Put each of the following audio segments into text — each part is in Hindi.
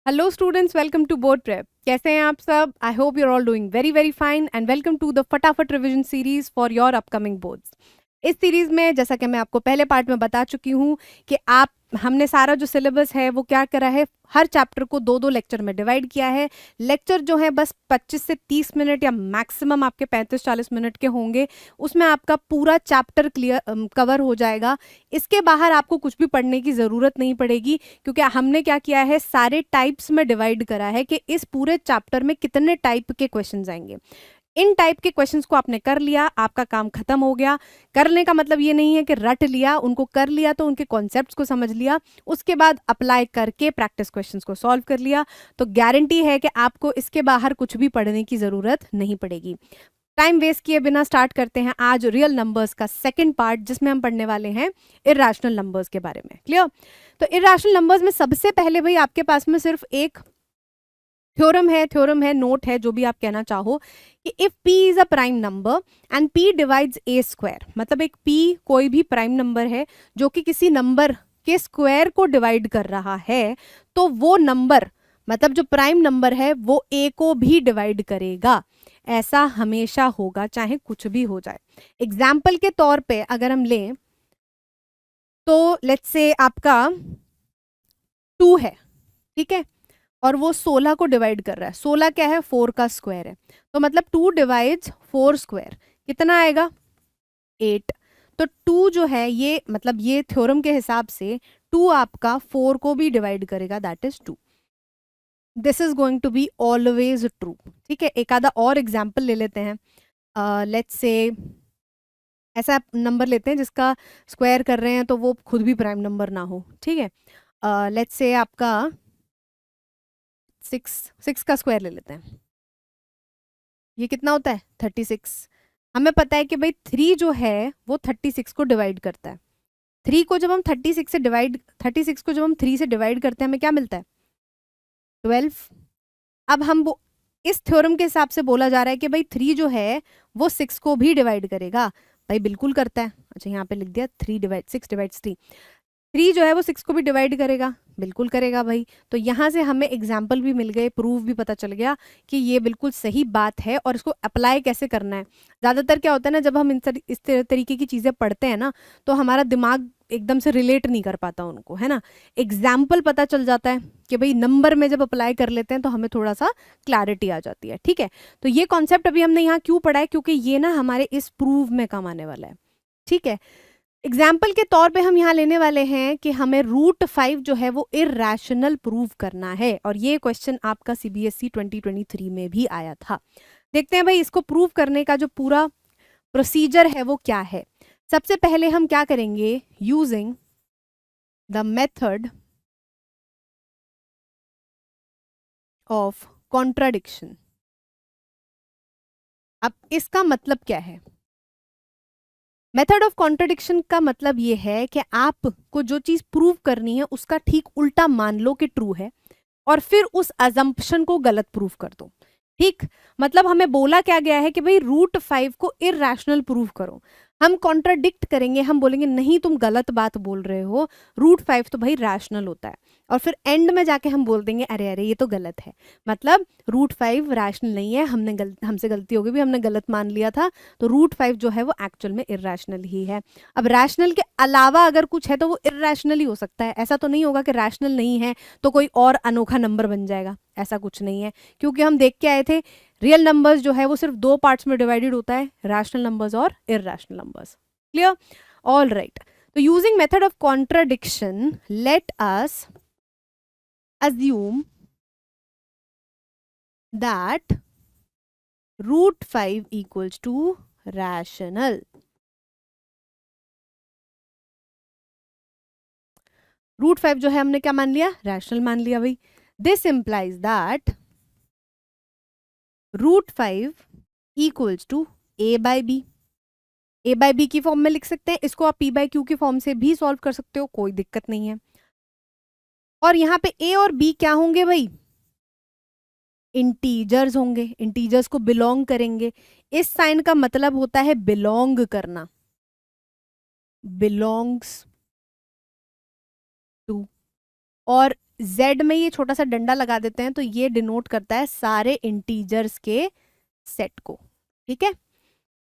Hello students, welcome to board prep. कैसे हैं आप सब? I hope you're all doing very very fine and welcome to the फटाफट revision series for your upcoming boards. इस सीरीज में जैसा कि मैं आपको पहले पार्ट में बता चुकी हूँ कि हमने सारा जो सिलेबस है वो क्या करा है, हर चैप्टर को दो दो लेक्चर में डिवाइड किया है। लेक्चर जो है बस 25 से 30 मिनट या मैक्सिमम आपके 35-40 मिनट के होंगे। उसमें आपका पूरा चैप्टर क्लियर कवर हो जाएगा। इसके बाहर आपको कुछ भी पढ़ने की ज़रूरत नहीं पड़ेगी, क्योंकि हमने क्या किया है, सारे टाइप्स में डिवाइड करा है कि इस पूरे चैप्टर में कितने टाइप के क्वेश्चंस आएंगे। इन टाइप के क्वेश्चंस को आपने कर लिया, आपका काम खत्म हो गया। करने का मतलब ये नहीं है कि रट लिया, उनको कर लिया तो उनके कॉन्सेप्ट्स को समझ लिया, उसके बाद अप्लाई करके प्रैक्टिस क्वेश्चंस को सॉल्व कर लिया, तो गारंटी है कि आपको इसके बाहर कुछ भी पढ़ने की ज़रूरत नहीं पड़ेगी। टाइम वेस्ट किए बिना स्टार्ट करते हैं आज रियल नंबर्स का सेकंड पार्ट, जिसमें हम पढ़ने वाले हैं इर्रेशनल नंबर्स के बारे में। क्लियर? तो इर्रेशनल नंबर्स में सबसे पहले भाई आपके पास में सिर्फ एक थ्योरम है, नोट है, जो भी आप कहना चाहो, कि if p is a prime number and p divides a square, मतलब एक p कोई भी प्राइम नंबर है जो कि किसी नंबर के स्क्वायर को डिवाइड कर रहा है, तो वो नंबर मतलब जो प्राइम नंबर है वो a को भी डिवाइड करेगा। ऐसा हमेशा होगा, चाहे कुछ भी हो जाए। एग्जाम्पल के तौर पे अगर हम लें तो लेट्स से आपका 2 है, ठीक है, और वो 16 को डिवाइड कर रहा है। 16 क्या है? 4 का स्क्वायर है। तो मतलब 2 डिवाइड्स 4 स्क्वायर, कितना आएगा? 8। तो 2 जो है ये मतलब ये थ्योरम के हिसाब से 2 आपका 4 को भी डिवाइड करेगा, that is 2। This is going to be always true. ठीक है, एक आधा और एग्जाम्पल ले लेते हैं। लेट्स से ऐसा नंबर लेते हैं जिसका स्क्वायर कर रहे हैं तो वो खुद भी प्राइम नंबर ना हो। ठीक है, लेट्स से आपका 6 का स्क्वायर ले लेते हैं। ये कितना होता है? 36। हमें पता है कि भाई 3 जो है वो 36 को डिवाइड करता है। 3 को जब हम 36 से डिवाइड 36 को जब हम 3 से डिवाइड करते हैं, हमें क्या मिलता है? 12। अब इस थ्योरम के हिसाब से बोला जा रहा है कि भाई 3 जो है वो 6 को भी डिवाइड करेगा। भाई बिल्कुल करता है। अच्छा, यहाँ पे लिख दिया 6 डिवाइड्स 3। 3 जो है वो 6 को भी डिवाइड करेगा, बिल्कुल करेगा भाई। तो यहाँ से हमें एग्जाम्पल भी मिल गए, प्रूफ भी पता चल गया कि ये बिल्कुल सही बात है। और इसको अप्लाई कैसे करना है, ज़्यादातर क्या होता है ना, जब हम इस तरीके की चीज़ें पढ़ते हैं ना, तो हमारा दिमाग एकदम से रिलेट नहीं कर पाता उनको, है ना। एग्जाम्पल पता चल जाता है कि भाई नंबर में जब अप्लाई कर लेते हैं तो हमें थोड़ा सा क्लैरिटी आ जाती है। ठीक है, तो ये कॉन्सेप्ट अभी हमने यहाँ क्यों पढ़ा है, क्योंकि ये ना हमारे इस प्रूव में काम आने वाला है। ठीक है, एग्जाम्पल के तौर पे हम यहाँ लेने वाले हैं कि हमें √5 जो है वो इर्रेशनल प्रूव करना है, और ये क्वेश्चन आपका CBSE 2023 में भी आया था। देखते हैं भाई इसको प्रूव करने का जो पूरा प्रोसीजर है वो क्या है। सबसे पहले हम क्या करेंगे, using the method of contradiction. अब इसका मतलब क्या है? मेथड ऑफ कॉन्ट्रडिक्शन का मतलब ये है कि आपको जो चीज प्रूव करनी है उसका ठीक उल्टा मान लो कि ट्रू है, और फिर उस अजम्पशन को गलत प्रूव कर दो। ठीक, मतलब हमें बोला क्या गया है कि भाई √5 को इर्रेशनल प्रूव करो। हम कॉन्ट्राडिक्ट करेंगे, हम बोलेंगे नहीं तुम गलत बात बोल रहे हो, √5 तो भाई रैशनल होता है। और फिर एंड में जाके हम बोल देंगे अरे अरे ये तो गलत है, मतलब √5 रैशनल नहीं है, हमसे गलती हो गई भी, हमने गलत मान लिया था। तो √5 जो है वो एक्चुअल में इर्रेशनल ही है। अब रैशनल के अलावा अगर कुछ है तो वो इर्रेशनल ही हो सकता है। ऐसा तो नहीं होगा कि रैशनल नहीं है तो कोई और अनोखा नंबर बन जाएगा, ऐसा कुछ नहीं है। क्योंकि हम देख के आए थे रियल नंबर्स जो है वो सिर्फ 2 पार्ट्स में डिवाइडेड होता है, रैशनल नंबर्स और irrational numbers. Clear? All right. तो using method of contradiction, let us assume that √5 equals to rational. √5 जो है हमने क्या मान लिया? रैशनल मान लिया भाई। This implies that √5 equals to a/b। a/b की फॉर्म में लिख सकते हैं इसको, आप p/q की फॉर्म से भी सॉल्व कर सकते हो, कोई दिक्कत नहीं है। और यहाँ पे a और b क्या होंगे भाई? इंटीजर्स होंगे, इंटीजर्स को बिलोंग करेंगे। इस साइन का मतलब होता है बिलोंग करना, बिलोंग्स टू। और जेड में ये छोटा सा डंडा लगा देते हैं तो ये डिनोट करता है सारे इंटीजर्स के सेट को, ठीक है।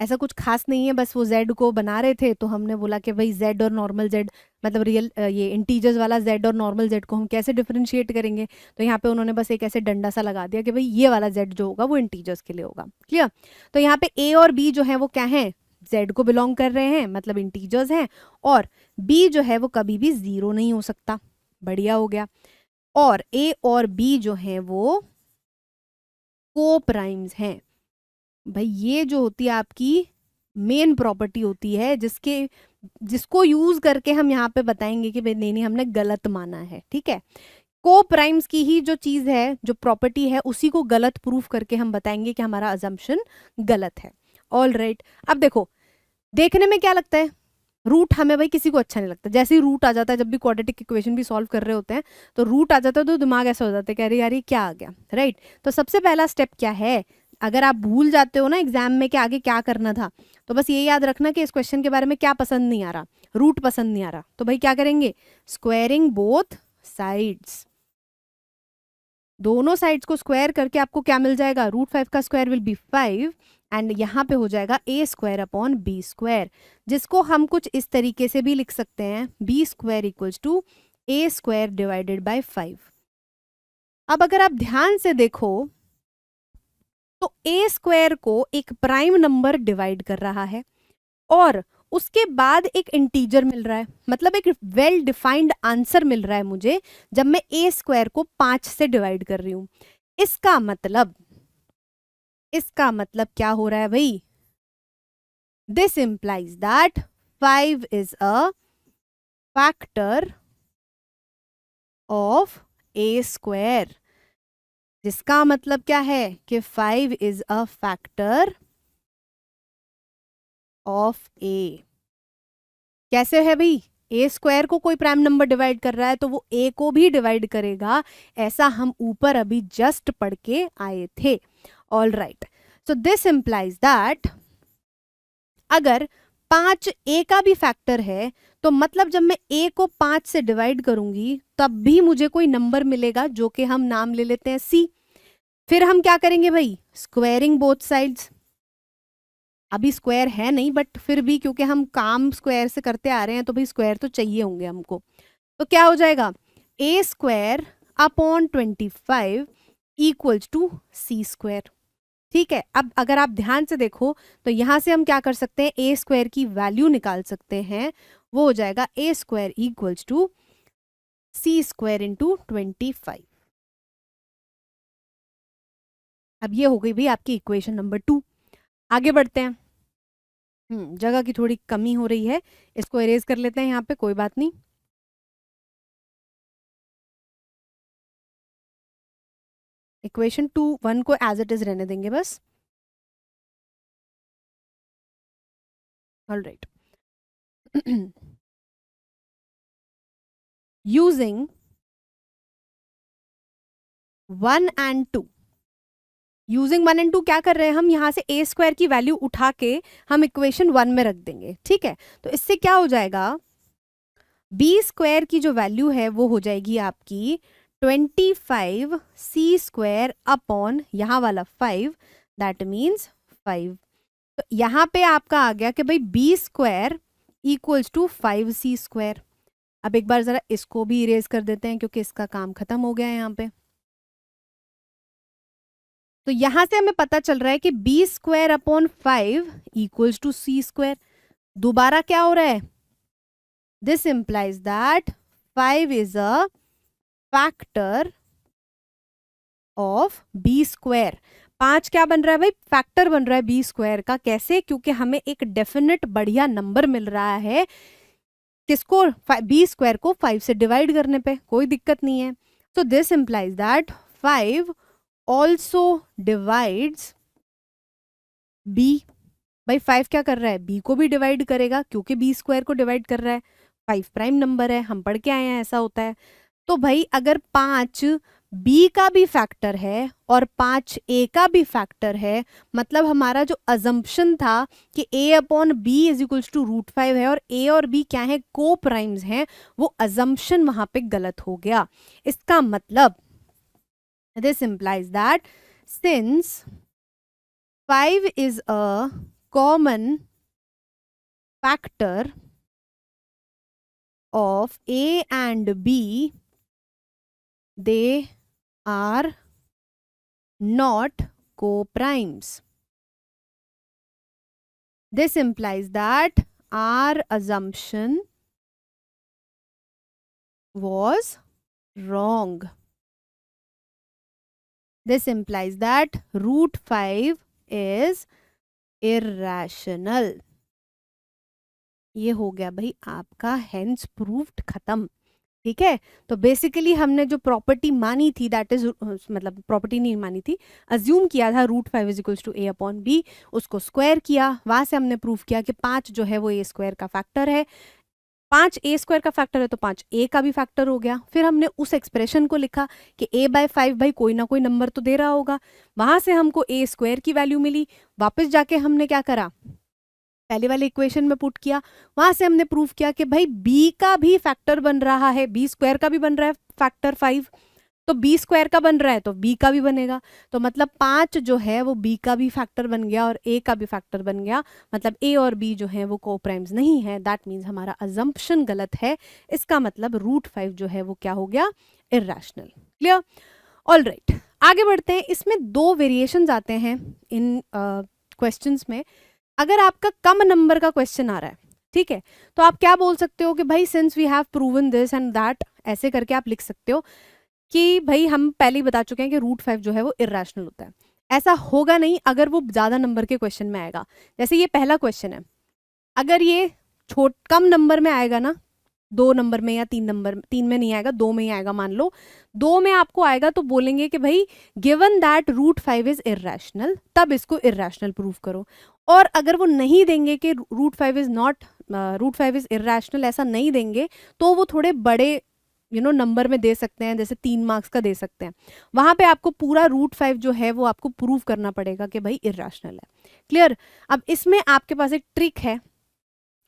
ऐसा कुछ खास नहीं है, बस वो जेड को बना रहे थे तो हमने बोला कि भाई जेड और नॉर्मल जेड मतलब रियल ये इंटीजर्स वाला जेड और नॉर्मल जेड को हम कैसे डिफरेंशिएट करेंगे, तो यहाँ पे उन्होंने बस एक ऐसे डंडा सा लगा दिया कि भाई ये वाला जेड जो होगा वो इंटीजर्स के लिए होगा, क्लियर। तो यहाँ पे ए और बी जो है वो क्या है, जेड को बिलोंग कर रहे हैं मतलब इंटीजर्स हैं, और बी जो है वो कभी भी जीरो नहीं हो सकता, बढ़िया हो गया। और ए और बी जो है वो को प्राइम्स हैं। भाई ये जो होती है आपकी मेन प्रॉपर्टी होती है जिसको यूज करके हम यहाँ पे बताएंगे कि भाई नहीं नहीं हमने गलत माना है, ठीक है। को प्राइम्स की ही जो चीज है, जो प्रॉपर्टी है, उसी को गलत प्रूफ करके हम बताएंगे कि हमारा अजम्पशन गलत है। ऑल राइट, अब देखो देखने में क्या लगता है, रूट हमें भाई किसी को अच्छा नहीं लगता। जैसे ही रूट आ जाता है, जब भी क्वाड्रेटिक इक्वेशन भी सॉल्व कर रहे होते हैं तो रूट आ जाता है तो दिमाग ऐसा हो जाता है कि अरे यार ये क्या आ गया, राइट। तो सबसे पहला स्टेप क्या है, अगर आप भूल जाते हो ना एग्जाम में कि आगे क्या करना था, तो बस ये याद रखना कि इस क्वेश्चन के बारे में क्या पसंद नहीं आ रहा, रूट पसंद नहीं आ रहा, तो भाई क्या करेंगे, स्क्वायरिंग बोथ साइड्स। दोनों साइड्स को स्क्वायर करके आपको क्या मिल जाएगा, रूट 5 का स्क्वायर विल बी 5 एंड यहाँ पे हो जाएगा A square upon B square, जिसको हम कुछ इस तरीके से भी लिख सकते हैं, B square equals to A square divided by 5। अब अगर आप ध्यान से देखो तो ए स्क्वायर को एक प्राइम नंबर डिवाइड कर रहा है और उसके बाद एक इंटीजर मिल रहा है, मतलब एक वेल डिफाइंड आंसर मिल रहा है मुझे जब मैं ए स्क्वायर को 5 से डिवाइड कर रही हूं। इसका मतलब क्या हो रहा है भाई, this implies that 5 is a factor of A square, जिसका मतलब क्या है कि 5 इज अ फैक्टर ऑफ ए। कैसे है भाई, ए स्क्वायर को कोई प्राइम नंबर डिवाइड कर रहा है तो वो ए को भी डिवाइड करेगा, ऐसा हम ऊपर अभी जस्ट पढ़ के आए थे। All right, so this implies that अगर 5 ए का भी फैक्टर है तो मतलब जब मैं ए को 5 से डिवाइड करूंगी तब भी मुझे कोई नंबर मिलेगा जो कि हम नाम ले लेते हैं सी। फिर हम क्या करेंगे भाई, स्क्वायरिंग बोथ साइड्स। अभी स्क्वायर है नहीं बट फिर भी क्योंकि हम काम स्क्वायर से करते आ रहे हैं तो भाई स्क्वायर तो चाहिए होंगे हमको, तो क्या हो जाएगा, A square upon 25 equals to C square, ठीक है। अब अगर आप ध्यान से देखो तो यहां से हम क्या कर सकते हैं, ए स्क्वायर की वैल्यू निकाल सकते हैं, वो हो जाएगा A square equals to C square into 25। अब ये हो गई भाई आपकी इक्वेशन नंबर 2। आगे बढ़ते हैं, जगह की थोड़ी कमी हो रही है, इसको इरेज कर लेते हैं यहाँ पे, कोई बात नहीं। इक्वेशन 1 को एज इट इज रहने देंगे बस। All right, using 1 and 2, using 1 and 2 क्या कर रहे हैं हम, यहां से ए स्क्वायर की वैल्यू उठा के हम इक्वेशन 1 में रख देंगे, ठीक है। तो इससे क्या हो जाएगा, बी स्क्वायर की जो वैल्यू है वो हो जाएगी आपकी 25 सी स्क्वायर अपॉन यहाँ वाला 5, दैट मीन्स 5। तो यहाँ पे आपका आ गया कि भाई B square equals to 5 C square. अब एक बार जरा इसको भी इरेज कर देते हैं क्योंकि इसका काम खत्म हो गया है यहाँ पे। तो यहां से हमें पता चल रहा है कि B square upon 5 equals to C square. दोबारा क्या हो रहा है, this implies that 5 is a factor of B square. 5 क्या बन रहा है भाई, फैक्टर बन रहा है बी स्क्वायर का। कैसे, क्योंकि हमें एक डेफिनेट बढ़िया नंबर मिल रहा है, किसको, बी स्क्वायर को 5 से डिवाइड करने पे, कोई दिक्कत नहीं है। So this implies that 5 also divides B. भाई 5 क्या कर रहा है, बी को भी डिवाइड करेगा क्योंकि बी स्क्वायर को डिवाइड कर रहा है, 5 प्राइम नंबर है, हम पढ़ के आए हैं ऐसा होता है। तो भाई अगर 5 b का भी फैक्टर है और 5a का भी फैक्टर है, मतलब हमारा जो अजम्पशन था कि a upon b is equals to √5 है और a और b क्या है, को प्राइम्स हैं, वो अजम्पशन वहां पे गलत हो गया। इसका मतलब this implies that since 5 is a common factor of a and b, they are not co-primes. This implies that our assumption was wrong. This implies that √5 is irrational. ये हो गया भाई आपका हेंस प्रूव्ड खत्म। ठीक है, तो बेसिकली हमने जो प्रॉपर्टी मानी थी, दैट इज मतलब प्रॉपर्टी नहीं मानी थी, अज्यूम किया था √5 is equals to a upon b, उसको स्क्वायर किया, वहां से हमने प्रूव किया कि 5 जो है वो a स्क्वायर का फैक्टर है, 5 a स्क्वायर का फैक्टर है तो 5 a का भी फैक्टर हो गया। फिर हमने उस एक्सप्रेशन को लिखा कि a/5 भाई कोई ना कोई नंबर तो दे रहा होगा, वहां से हमको a स्क्वायर की वैल्यू मिली, वापस जाके हमने क्या करा, पहले वाले इक्वेशन में पुट किया, वहां से हमने प्रूव किया कि भाई b का भी फैक्टर बन रहा है, b स्क्वायर का भी बन रहा है फैक्टर 5, तो b स्क्वायर का बन रहा है तो b का भी बनेगा, तो मतलब 5 जो है वो b का भी फैक्टर बन गया और a का भी फैक्टर बन गया, मतलब a और b जो है वो कोप्राइम्स नहीं है। दैट मीन्स हमारा अजम्पशन गलत है, इसका मतलब √5 जो है वो क्या हो गया, इर्रेशनल। क्लियर? ऑल राइट, आगे बढ़ते हैं। इसमें 2 वेरिएशंस आते हैं इन क्वेश्चंस में। अगर आपका कम नंबर का क्वेश्चन आ रहा है, ठीक है, तो आप क्या बोल सकते हो कि भाई since we have proven this and that, ऐसे करके आप लिख सकते हो कि भाई हम पहले ही बता चुके हैं कि √5 जो है वो इर्रेशनल होता है। ऐसा होगा नहीं अगर वो ज्यादा नंबर के क्वेश्चन में आएगा। जैसे ये पहला क्वेश्चन है, अगर ये कम नंबर में आएगा ना, 2 नंबर में या 3 नंबर, 3 में नहीं आएगा, 2 में ही आएगा, मान लो 2 में आपको आएगा, तो बोलेंगे कि भाई गिवन दैट √5 इज इर्रेशनल, तब इसको इर्रेशनल प्रूव करो। और अगर वो नहीं देंगे कि √5 इज इर्रेशनल, ऐसा नहीं देंगे, तो वो थोड़े बड़े नंबर में दे सकते हैं, जैसे 3 मार्क्स का दे सकते हैं, वहां पे आपको पूरा √5 जो है वो आपको प्रूव करना पड़ेगा कि भाई इर्रेशनल है। क्लियर? अब इसमें आपके पास एक ट्रिक है,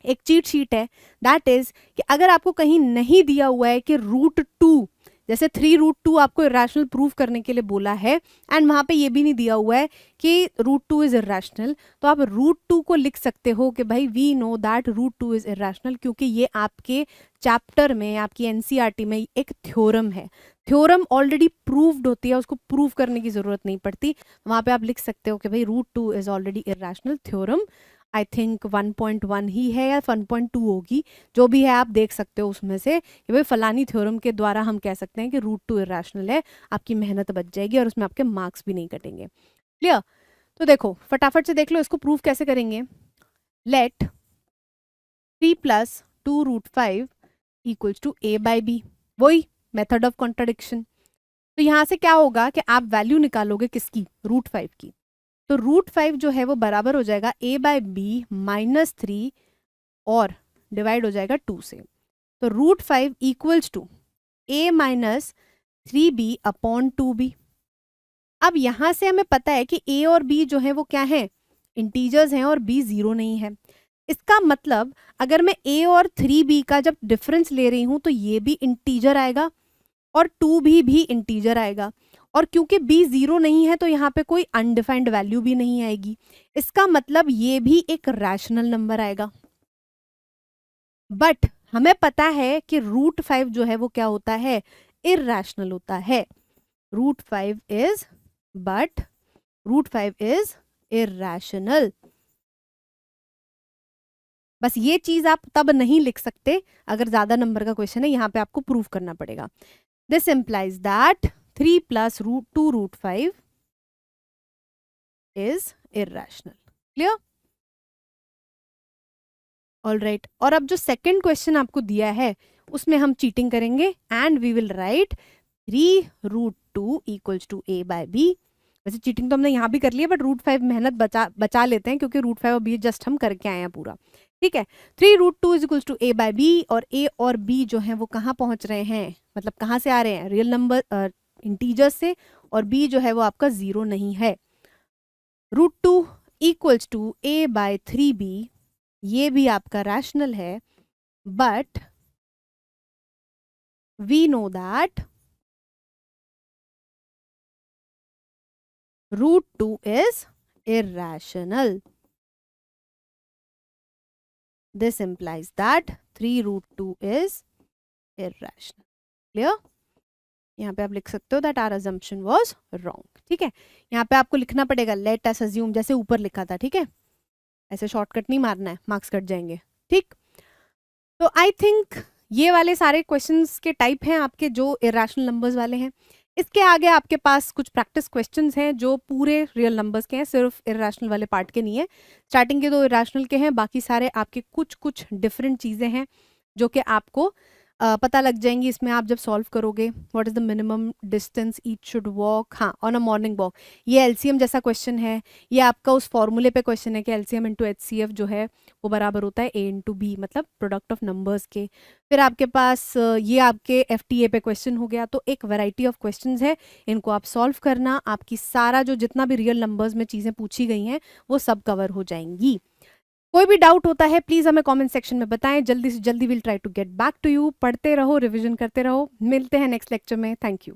एक चीट शीट है, दैट इज कि अगर आपको कहीं नहीं दिया हुआ है कि √2, जैसे 3√2 आपको इर्रेशनल प्रूव करने के लिए बोला है एंड वहां पे ये भी नहीं दिया हुआ है कि √2 इज इर्रेशनल, तो आप √2 को लिख सकते हो कि भाई we know that √2 is irrational, क्योंकि ये आपके चैप्टर में, आपकी एनसीईआरटी में एक थ्योरम है। थ्योरम ऑलरेडी प्रूव्ड होती है, उसको प्रूव करने की जरूरत नहीं पड़ती, वहां पे आप लिख सकते हो कि भाई √2 is already irrational. Theorem I think 1.1 ही है या 1.2 होगी, जो भी है आप देख सकते हो उसमें से कि भाई फलानी थ्योरम के द्वारा हम कह सकते हैं कि √2 इर्रेशनल है, आपकी मेहनत बच जाएगी और उसमें आपके मार्क्स भी नहीं कटेंगे। क्लियर? तो देखो फटाफट से देख लो इसको प्रूव कैसे करेंगे। लेट 3 + 2√5 इक्वल्स टू a/b, वही मेथड ऑफ कॉन्ट्राडिक्शन। तो यहां से क्या होगा कि आप वैल्यू निकालोगे किसकी, √5 की, तो √5 जो है वो बराबर हो जाएगा a/b -3 और डिवाइड हो जाएगा 2 से, तो √5 equals to a - 3b upon 2b। अब यहां से हमें पता है कि a और b जो है वो क्या है, इंटीजर्स हैं और b 0 नहीं है। इसका मतलब अगर मैं a और 3b का जब डिफरेंस ले रही हूं तो ये भी इंटीजर आएगा और 2b भी इंटीजर आएगा, और क्योंकि b 0 नहीं है तो यहाँ पे कोई अनडिफाइंड वैल्यू भी नहीं आएगी। इसका मतलब ये भी एक रैशनल नंबर आएगा। बट हमें पता है कि √5 जो है वो क्या होता है, इररेशनल होता है। √5 इज √5 इज इररेशनल। बस ये चीज आप तब नहीं लिख सकते अगर ज्यादा नंबर का क्वेश्चन है, यहाँ पे आपको प्रूव करना पड़ेगा। This implies that 3 + 2√5 is irrational. Clear? All right, और अब जो सेकंड क्वेश्चन आपको दिया है उसमें हम चीटिंग करेंगे and we will write 3√2 equals to a/b। वैसे चीटिंग तो हमने यहाँ भी कर लिया, बट √5 मेहनत बचा लेते हैं क्योंकि √5 और b जस्ट हम करके आए हैं पूरा। ठीक है, 3√2 इज इक्वल्स टू a/b, और a और b जो है वो कहाँ पहुंच रहे हैं, मतलब कहाँ से आ रहे हैं, रियल नंबर इंटीजर्स से, और b जो है वो आपका 0 नहीं है। √2 इक्वल्स टू a/3b, ये भी आपका रैशनल है, but we know that √2 is irrational. This implies that 3√2 is irrational. Clear? यहाँ पे आप लिख सकते हो that our assumption was wrong. ठीक है, यहाँ पे आपको लिखना पड़ेगा let us assume, जैसे ऊपर लिखा था। ठीक है, ऐसे शॉर्टकट नहीं मारना है, मार्क्स कट जाएंगे। ठीक, तो आई थिंक ये वाले सारे क्वेश्चंस के टाइप हैं आपके जो इरेशनल नंबर्स वाले हैं। इसके आगे आपके पास कुछ प्रैक्टिस क्वेश्चंस हैं जो पूरे रियल नंबर्स के हैं, सिर्फ इरेशनल वाले पार्ट के नहीं है। स्टार्टिंग के 2 इरेशनल के हैं, बाकी सारे आपके कुछ कुछ डिफरेंट चीज़ें हैं जो कि आपको पता लग जाएंगी इसमें आप जब सॉल्व करोगे। What is the minimum distance each should walk, हाँ ऑन अ मॉर्निंग वॉक, ये एलसीएम जैसा क्वेश्चन है। ये आपका उस फॉर्मूले पे क्वेश्चन है कि एलसीएम इंटू एचसीएफ जो है वो बराबर होता है ए इंटू बी, मतलब प्रोडक्ट ऑफ नंबर्स के। फिर आपके पास ये आपके एफटीए पे क्वेश्चन हो गया। तो एक वैरायटी ऑफ क्वेश्चंस है, इनको आप सॉल्व करना, आपकी सारा जो जितना भी रियल नंबर्स में चीज़ें पूछी गई हैं वो सब कवर हो जाएंगी। कोई भी डाउट होता है प्लीज हमें कमेंट सेक्शन में बताएं, जल्दी से जल्दी will try to get back to you. पढ़ते रहो, रिवीजन करते रहो, मिलते हैं नेक्स्ट लेक्चर में। Thank you.